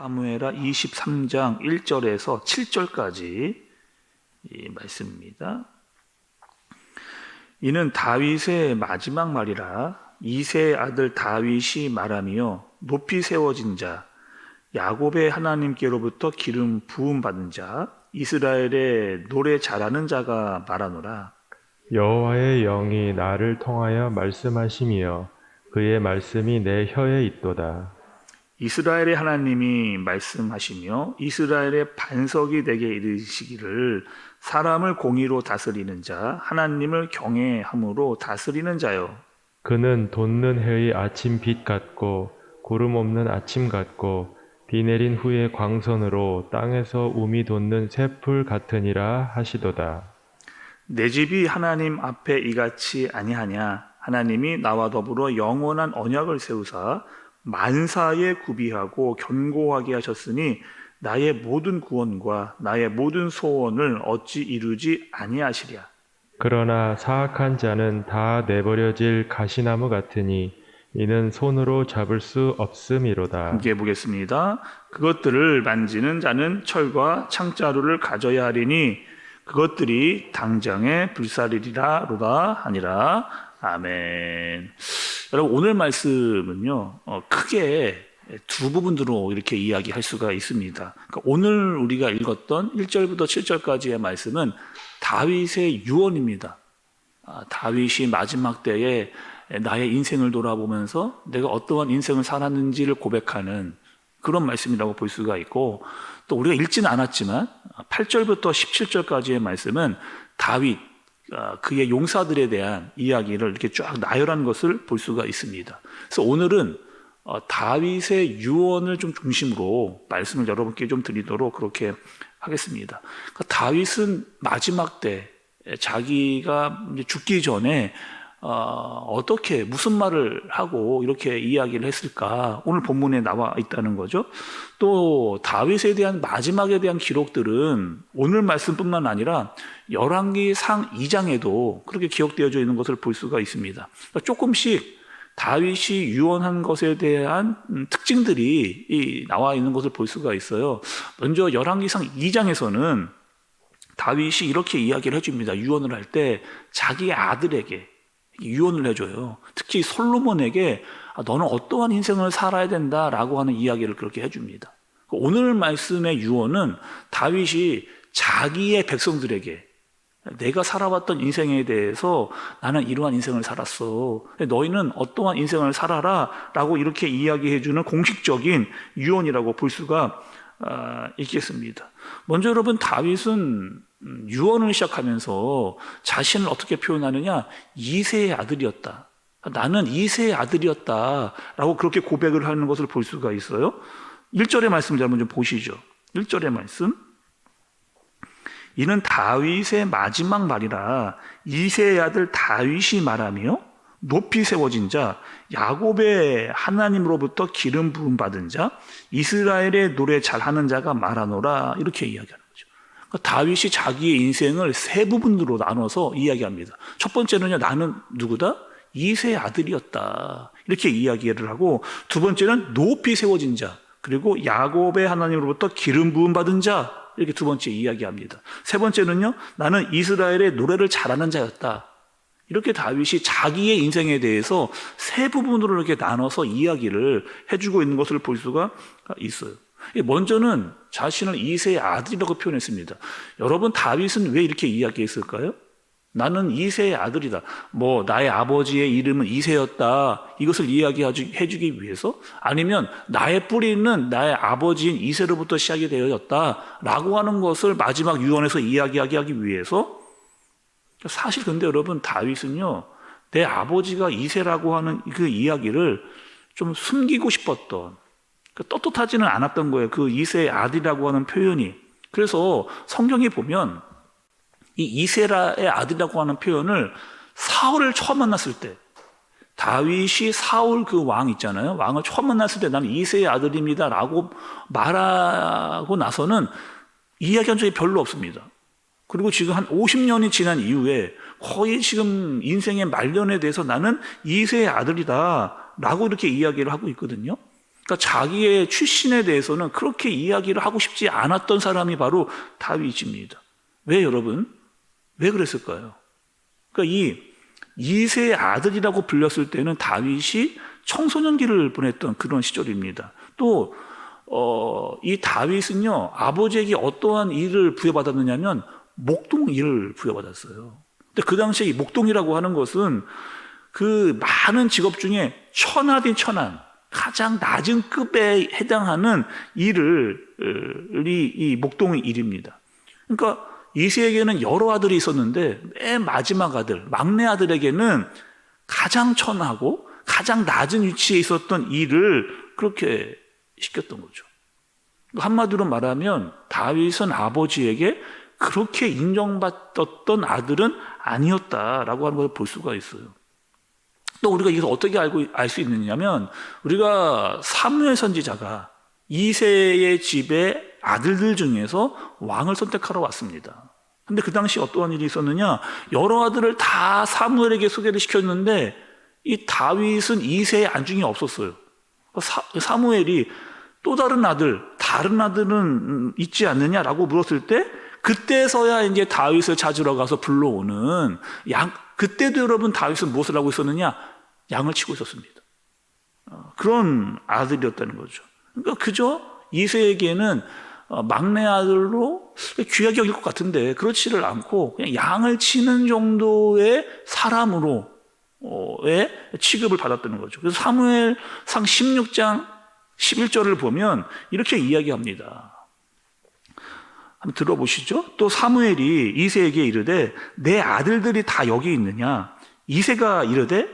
사무엘하 23장 1절에서 7절까지 이 말씀입니다. 이는 다윗의 마지막 말이라 이새의 아들 다윗이 말하며 높이 세워진 자 야곱의 하나님께로부터 기름 부음 받은 자 이스라엘의 노래 잘하는 자가 말하노라. 여호와의 영이 나를 통하여 말씀하심이여 그의 말씀이 내 혀에 있도다. 이스라엘의 하나님이 말씀하시며 이스라엘의 반석이 되게 이르시기를 사람을 공의로 다스리는 자 하나님을 경외함으로 다스리는 자요. 그는 돋는 해의 아침 빛 같고 구름 없는 아침 같고 비 내린 후의 광선으로 땅에서 우미 돋는 새풀 같으니라 하시도다. 내 집이 하나님 앞에 이같이 아니하냐. 하나님이 나와 더불어 영원한 언약을 세우사 만사에 구비하고 견고하게 하셨으니 나의 모든 구원과 나의 모든 소원을 어찌 이루지 아니하시랴. 그러나 사악한 자는 다 내버려질 가시나무 같으니 이는 손으로 잡을 수 없음이로다. 함께 보겠습니다. 그것들을 만지는 자는 철과 창자루를 가져야 하리니 그것들이 당장에 불사르리라로다 하니라. 아멘. 여러분, 오늘 말씀은요, 크게 두 부분으로 이렇게 이야기할 수가 있습니다. 그러니까 오늘 우리가 읽었던 1절부터 7절까지의 말씀은 다윗의 유언입니다. 다윗이 마지막 때에 나의 인생을 돌아보면서 내가 어떠한 인생을 살았는지를 고백하는 그런 말씀이라고 볼 수가 있고, 또 우리가 읽지는 않았지만 8절부터 17절까지의 말씀은 다윗, 그의 용사들에 대한 이야기를 이렇게 쫙 나열한 것을 볼 수가 있습니다. 그래서 오늘은 다윗의 유언을 좀 중심으로 말씀을 여러분께 좀 드리도록 그렇게 하겠습니다. 그러니까 다윗은 마지막 때 자기가 이제 죽기 전에 어떻게 무슨 말을 하고 이렇게 이야기를 했을까 오늘 본문에 나와 있다는 거죠. 또 다윗에 대한 마지막에 대한 기록들은 오늘 말씀뿐만 아니라 열왕기상 2장에도 그렇게 기억되어져 있는 것을 볼 수가 있습니다. 그러니까 조금씩 다윗이 유언한 것에 대한 특징들이 나와 있는 것을 볼 수가 있어요. 먼저 열왕기상 2장에서는 다윗이 이렇게 이야기를 해줍니다. 유언을 할 때 자기의 아들에게 유언을 해줘요. 특히 솔로몬에게 너는 어떠한 인생을 살아야 된다라고 하는 이야기를 그렇게 해줍니다. 오늘 말씀의 유언은 다윗이 자기의 백성들에게 내가 살아왔던 인생에 대해서 나는 이러한 인생을 살았어. 너희는 어떠한 인생을 살아라 라고 이렇게 이야기해주는 공식적인 유언이라고 볼 수가 있겠습니다. 먼저 여러분, 다윗은 유언을 시작하면서 자신을 어떻게 표현하느냐? 이새의 아들이었다. 나는 이새의 아들이었다 라고 그렇게 고백을 하는 것을 볼 수가 있어요. 1절의 말씀을 한번 좀 보시죠. 1절의 말씀. 이는 다윗의 마지막 말이라 이새의 아들 다윗이 말하며 높이 세워진 자 야곱의 하나님으로부터 기름 부음 받은 자 이스라엘의 노래 잘하는 자가 말하노라 이렇게 이야기하는 거죠. 그러니까 다윗이 자기의 인생을 세 부분으로 나눠서 이야기합니다. 첫 번째는요, 나는 누구다? 이새의 아들이었다 이렇게 이야기를 하고, 두 번째는 높이 세워진 자 그리고 야곱의 하나님으로부터 기름 부음 받은 자 이렇게 두 번째 이야기합니다. 세 번째는요, 나는 이스라엘의 노래를 잘하는 자였다. 이렇게 다윗이 자기의 인생에 대해서 세 부분으로 이렇게 나눠서 이야기를 해주고 있는 것을 볼 수가 있어요. 먼저는 자신을 이새의 아들이라고 표현했습니다. 여러분, 다윗은 왜 이렇게 이야기했을까요? 나는 이새의 아들이다. 나의 아버지의 이름은 이새였다. 이것을 이야기해주기 위해서? 아니면 나의 뿌리는 나의 아버지인 이새로부터 시작이 되어졌다. 라고 하는 것을 마지막 유언에서 이야기하기 위해서? 사실 근데 여러분, 다윗은요, 내 아버지가 이새라고 하는 그 이야기를 좀 숨기고 싶었던, 떳떳하지는 않았던 거예요. 그 이새의 아들이라고 하는 표현이. 그래서 성경에 보면 이 이새라의 아들이라고 하는 표현을 사울을 처음 만났을 때, 다윗이 사울 그 왕 있잖아요. 왕을 처음 만났을 때 나는 이새의 아들입니다 라고 말하고 나서는 이야기한 적이 별로 없습니다. 그리고 지금 한 50년이 지난 이후에 거의 지금 인생의 말년에 대해서 나는 이새의 아들이다 라고 이렇게 이야기를 하고 있거든요. 그러니까 자기의 출신에 대해서는 그렇게 이야기를 하고 싶지 않았던 사람이 바로 다윗입니다. 왜 여러분? 왜 그랬을까요? 그러니까 이 이새의 아들이라고 불렸을 때는 다윗이 청소년기를 보냈던 그런 시절입니다. 또 이 다윗은요, 아버지에게 어떠한 일을 부여받았느냐면 목동 일을 부여받았어요. 근데 그 당시에 이 목동이라고 하는 것은 그 많은 직업 중에 천하인 천한, 가장 낮은 급에 해당하는 이 목동의 일입니다. 그러니까 이새에게는 여러 아들이 있었는데 맨 마지막 아들, 막내 아들에게는 가장 천하고 가장 낮은 위치에 있었던 일을 그렇게 시켰던 거죠. 한마디로 말하면 다윗은 아버지에게 그렇게 인정받았던 아들은 아니었다라고 하는 것을 볼 수가 있어요. 또 우리가 이것을 어떻게 알 수 있느냐면, 우리가 사무엘 선지자가 이새의 집의 아들들 중에서 왕을 선택하러 왔습니다. 근데 그 당시 어떠한 일이 있었느냐, 여러 아들을 다 사무엘에게 소개를 시켰는데 이 다윗은 이새의 안중에 없었어요. 사무엘이 또 다른 아들은 있지 않느냐라고 물었을 때, 그때서야 이제 다윗을 찾으러 가서 불러오는 그때도 여러분 다윗은 무엇을 하고 있었느냐? 양을 치고 있었습니다. 그런 아들이었다는 거죠. 그러니까 그저 이새에게는 막내 아들로 귀하게 여길 것 같은데 그렇지를 않고 그냥 양을 치는 정도의 사람으로의 취급을 받았다는 거죠. 그래서 사무엘상 16장 11절을 보면 이렇게 이야기합니다. 한번 들어보시죠. 또 사무엘이 이새에게 이르되 내 아들들이 다 여기 있느냐? 이새가 이르되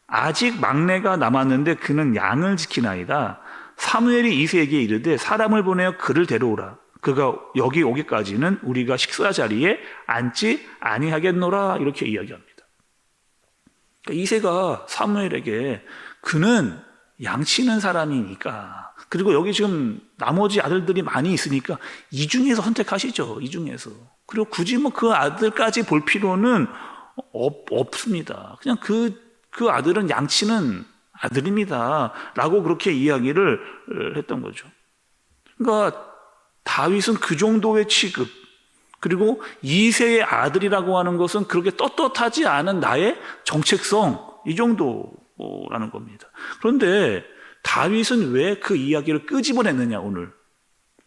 아직 막내가 남았는데 그는 양을 지키나이다. 사무엘이 이새에게 이르되 사람을 보내어 그를 데려오라. 그가 여기 오기까지는 우리가 식사 자리에 앉지 아니하겠노라. 이렇게 이야기합니다. 그러니까 이새가 사무엘에게 그는 양치는 사람이니까, 그리고 여기 지금 나머지 아들들이 많이 있으니까 이 중에서 선택하시죠. 이 중에서. 그리고 굳이 뭐 그 아들까지 볼 필요는 없습니다. 그냥 그 아들은 양치는 아들입니다. 라고 그렇게 이야기를 했던 거죠. 그러니까 다윗은 그 정도의 취급, 그리고 이새의 아들이라고 하는 것은 그렇게 떳떳하지 않은 나의 정체성, 이 정도라는 겁니다. 그런데 다윗은 왜 그 이야기를 끄집어냈느냐, 오늘.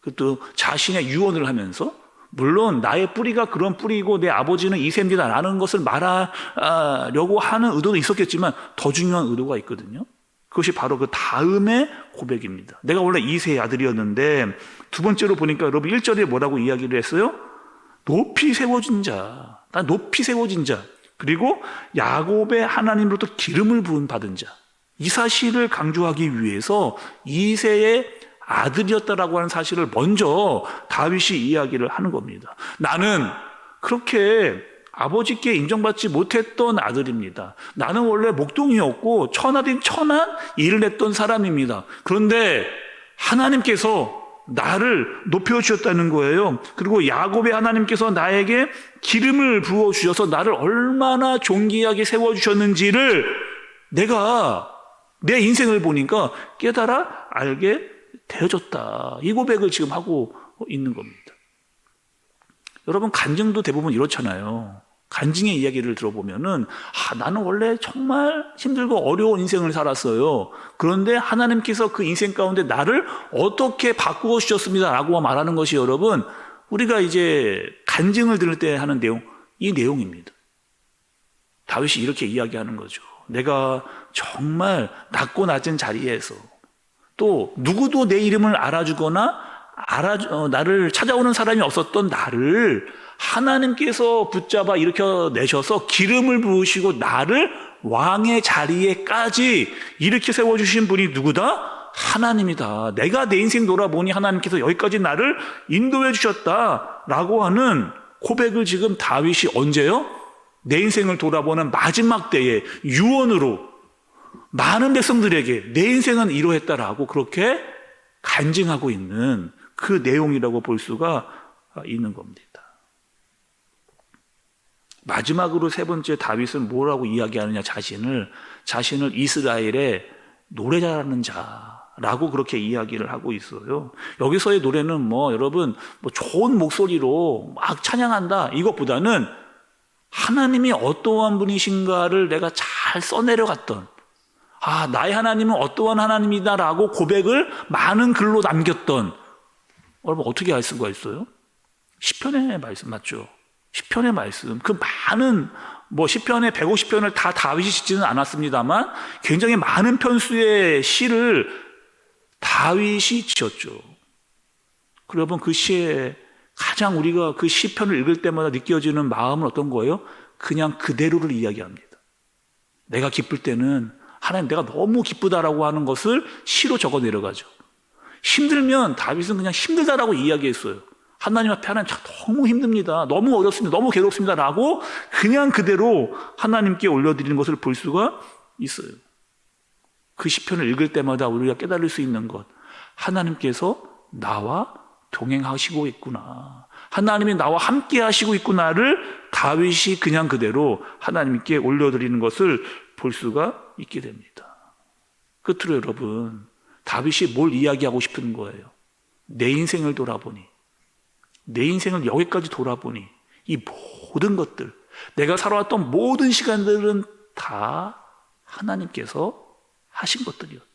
그것도 자신의 유언을 하면서, 물론 나의 뿌리가 그런 뿌리고 내 아버지는 이새입니다 라는 것을 말하려고 하는 의도도 있었겠지만 더 중요한 의도가 있거든요. 그것이 바로 그 다음의 고백입니다. 내가 원래 이새의 아들이었는데, 두 번째로 보니까 여러분 1절에 뭐라고 이야기를 했어요? 높이 세워진 자, 높이 세워진 자, 그리고 야곱의 하나님으로부터 기름을 부은 받은 자, 이 사실을 강조하기 위해서 이새의 아들이었다라고 하는 사실을 먼저 다윗이 이야기를 하는 겁니다. 나는 그렇게 아버지께 인정받지 못했던 아들입니다. 나는 원래 목동이었고 천하인 천한 일을 했던 사람입니다. 그런데 하나님께서 나를 높여주셨다는 거예요. 그리고 야곱의 하나님께서 나에게 기름을 부어주셔서 나를 얼마나 존귀하게 세워주셨는지를 내가 내 인생을 보니까 깨달아 알게 되어졌다. 이 고백을 지금 하고 있는 겁니다. 여러분, 간증도 대부분 이렇잖아요. 간증의 이야기를 들어보면은 나는 원래 정말 힘들고 어려운 인생을 살았어요. 그런데 하나님께서 그 인생 가운데 나를 어떻게 바꾸어 주셨습니다 라고 말하는 것이 여러분, 우리가 이제 간증을 들을 때 하는 내용, 이 내용입니다. 다윗이 이렇게 이야기하는 거죠. 내가 정말 낮고 낮은 자리에서, 또 누구도 내 이름을 알아주거나 나를 찾아오는 사람이 없었던 나를 하나님께서 붙잡아 일으켜내셔서 기름을 부으시고 나를 왕의 자리에까지 일으켜 세워주신 분이 누구다? 하나님이다. 내가 내 인생 돌아보니 하나님께서 여기까지 나를 인도해 주셨다라고 하는 고백을 지금 다윗이 언제요? 내 인생을 돌아보는 마지막 때에 유언으로 많은 백성들에게 내 인생은 이러했다라고 그렇게 간증하고 있는 그 내용이라고 볼 수가 있는 겁니다. 마지막으로 세 번째 다윗은 뭐라고 이야기하느냐, 자신을 이스라엘의 노래 잘하는 자 라고 그렇게 이야기를 하고 있어요. 여기서의 노래는 여러분 좋은 목소리로 막 찬양한다 이것보다는 하나님이 어떠한 분이신가를 내가 잘 써내려갔던, 나의 하나님은 어떠한 하나님이다라고 고백을 많은 글로 남겼던, 여러분 어떻게 알 수가 있어요? 시편의 말씀 맞죠? 시편의 말씀, 그 많은 시편의 150편을 다 다윗이 짓지는 않았습니다만 굉장히 많은 편수의 시를 다윗이 지었죠. 여러분 그 시에 가장 우리가 그 시편을 읽을 때마다 느껴지는 마음은 어떤 거예요? 그냥 그대로를 이야기합니다. 내가 기쁠 때는 하나님 내가 너무 기쁘다라고 하는 것을 시로 적어 내려가죠. 힘들면 다윗은 그냥 힘들다라고 이야기했어요. 하나님 앞에 하나님 너무 힘듭니다. 너무 어렵습니다. 너무 괴롭습니다. 라고 그냥 그대로 하나님께 올려드리는 것을 볼 수가 있어요. 그 시편을 읽을 때마다 우리가 깨달을 수 있는 것, 하나님께서 나와 동행하시고 있구나, 하나님이 나와 함께 하시고 있구나를 다윗이 그냥 그대로 하나님께 올려드리는 것을 볼 수가 있게 됩니다. 끝으로 여러분, 다윗이 뭘 이야기하고 싶은 거예요? 내 인생을 돌아보니, 내 인생을 여기까지 돌아보니 이 모든 것들, 내가 살아왔던 모든 시간들은 다 하나님께서 하신 것들이었다.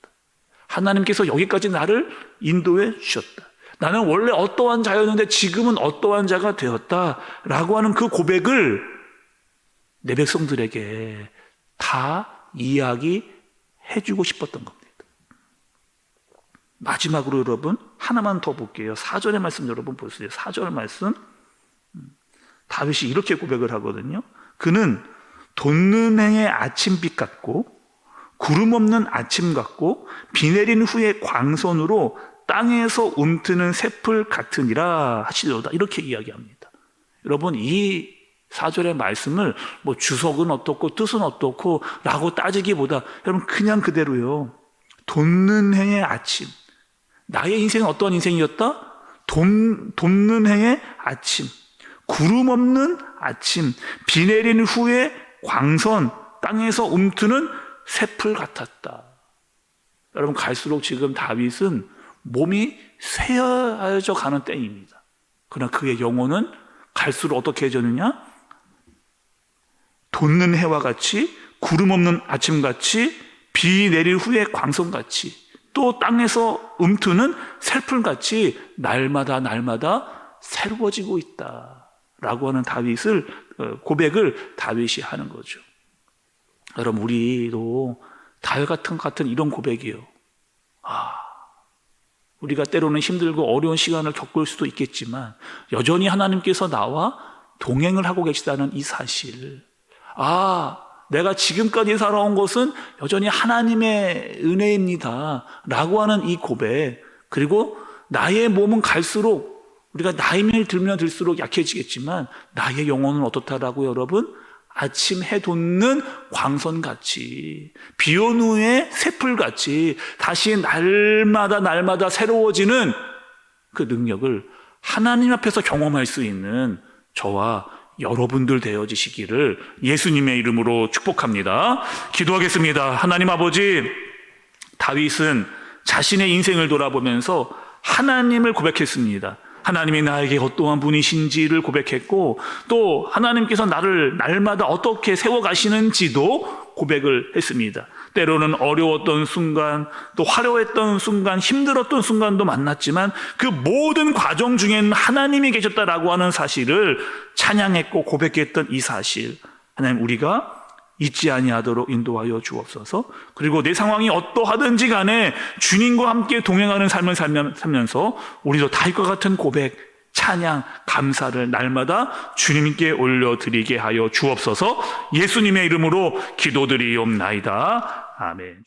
하나님께서 여기까지 나를 인도해 주셨다. 나는 원래 어떠한 자였는데 지금은 어떠한 자가 되었다라고 하는 그 고백을 내 백성들에게 다 이야기해주고 싶었던 겁니다. 마지막으로 여러분 하나만 더 볼게요. 4절의 말씀 여러분 보세요. 4절 말씀, 다윗이 이렇게 고백을 하거든요. 그는 돋는 해의 아침빛 같고 구름 없는 아침 같고 비 내린 후의 광선으로 땅에서 움트는 새풀 같으니라 하시도다. 이렇게 이야기합니다. 여러분 이 4절의 말씀을 주석은 어떻고 뜻은 어떻고 라고 따지기보다 여러분 그냥 그대로요. 돋는 해의 아침, 나의 인생은 어떠한 인생이었다? 돋는 해의 아침, 구름 없는 아침, 비 내린 후에 광선, 땅에서 움트는 새풀 같았다. 여러분 갈수록 지금 다윗은 몸이 쇠해져 가는 때입니다. 그러나 그의 영혼은 갈수록 어떻게 해졌느냐? 돋는 해와 같이, 구름 없는 아침같이, 비 내릴 후에 광선같이, 또 땅에서 움트는 새풀같이 날마다 새로워지고 있다 라고 하는 고백을 다윗이 하는 거죠. 여러분 우리도 다윗 같은 이런 고백이에요. 우리가 때로는 힘들고 어려운 시간을 겪을 수도 있겠지만 여전히 하나님께서 나와 동행을 하고 계시다는 이 사실, 내가 지금까지 살아온 것은 여전히 하나님의 은혜입니다 라고 하는 이 고백, 그리고 나의 몸은 갈수록 우리가 나이를 들면 들수록 약해지겠지만 나의 영혼은 어떻다라고요 여러분? 아침 해 돋는 광선같이, 비 온 후에 새풀같이 다시 날마다 새로워지는 그 능력을 하나님 앞에서 경험할 수 있는 저와 여러분들 되어지시기를 예수님의 이름으로 축복합니다. 기도하겠습니다. 하나님 아버지, 다윗은 자신의 인생을 돌아보면서 하나님을 고백했습니다. 하나님이 나에게 어떠한 분이신지를 고백했고, 또 하나님께서 나를 날마다 어떻게 세워가시는지도 고백을 했습니다. 때로는 어려웠던 순간, 또 화려했던 순간, 힘들었던 순간도 만났지만 그 모든 과정 중에는 하나님이 계셨다라고 하는 사실을 찬양했고 고백했던 이 사실, 하나님 우리가 잊지 아니하도록 인도하여 주옵소서. 그리고 내 상황이 어떠하든지 간에 주님과 함께 동행하는 삶을 살면서 우리도 다윗과 같은 고백, 찬양, 감사를 날마다 주님께 올려드리게 하여 주옵소서. 예수님의 이름으로 기도드리옵나이다. 아멘.